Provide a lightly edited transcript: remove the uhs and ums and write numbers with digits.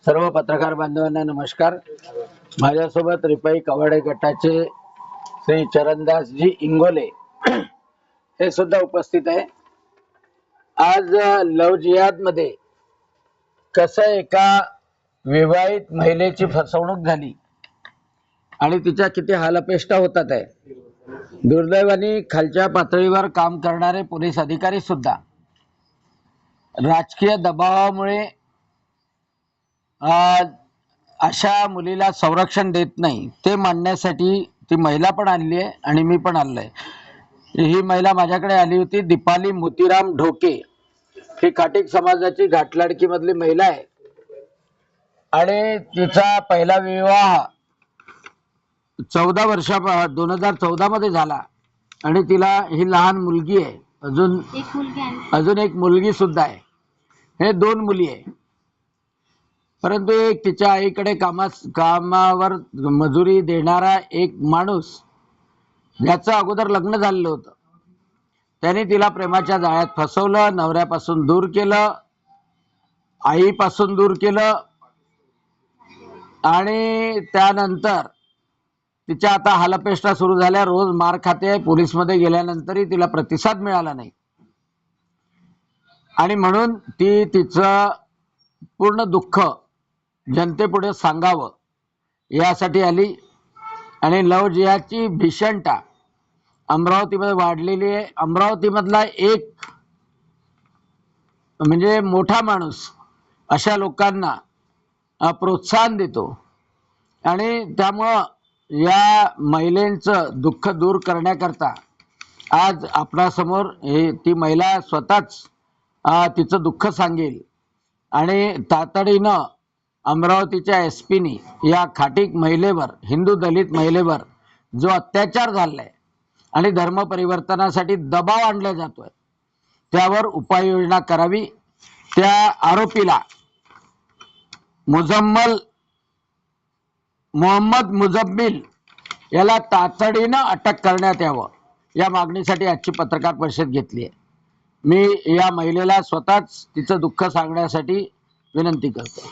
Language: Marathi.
सर्व पत्रकार बांधवांना नमस्कार। माझ्यासोबत रिपाई कवाडे गटाचे श्री चरणदासजी इंगोले हे सुद्धा उपस्थित आहे। आज लव जिहाद मध्ये कसं एका विवाहित महिलेची फसवणूक झाली आणि तिच्या किती हालअपेष्टा होतात आहे। दुर्दैवाने खालच्या पातळीवर काम करणारे पोलीस अधिकारी सुद्धा राजकीय दबावामुळे अशा मुलीला संरक्षण देत नाही। ते मांडण्यासाठी ती महिला पण आली आहे आणि मी पण आलोय। ही महिला माझ्याकडे आली होती, दीपाली मोतीराम ढोके। ही खाटीक समाजाची घाटलाडकी मधली महिला आहे आणि तिचा पहिला विवाह 14 वर्षा 2014 मध्ये झाला आणि तिला ही लहान मुलगी आहे, अजून एक मुलगी सुद्धा आहे। हे 2 मुली आहे। परंतु एक तिच्या आईकडे कामावर मजुरी देणारा एक माणूस, ज्याचं अगोदर लग्न झालेलं होतं, त्याने तिला प्रेमाच्या जाळ्यात फसवलं, नवऱ्यापासून दूर केलं, आईपासून दूर केलं आणि त्यानंतर तिच्या आता हालअपेष्टा सुरू झाल्या। रोज मार खाते। पोलीसमध्ये गेल्यानंतरही तिला प्रतिसाद मिळाला नाही आणि म्हणून ती तिचं पूर्ण दुःख जनतेपुढे सांगावं यासाठी आली। आणि लव जिहादची भीषणता अमरावतीमध्ये वाढलेली आहे। अमरावतीमधला एक म्हणजे मोठा माणूस अशा लोकांना प्रोत्साहन देतो आणि त्यामुळं या महिलेचं दुःख दूर करण्याकरता आज आपल्यासमोर ती महिला स्वतःच तिचं दुःख सांगेल आणि तातडीनं अमरावतीच्या एसपीनी या खाटीक महिलेवर, हिंदू दलित महिलेवर जो अत्याचार झालाय आणि धर्म परिवर्तनासाठी दबाव आणला जातोय, त्यावर उपाययोजना करावी। त्या आरोपीला मोहम्मद मुजम्मिल याला तातडीनं अटक करण्यात यावं, या मागणीसाठी आजची पत्रकार परिषद घेतली आहे। मी या महिलेला स्वतःच तिचं दुःख सांगण्यासाठी विनंती करतो।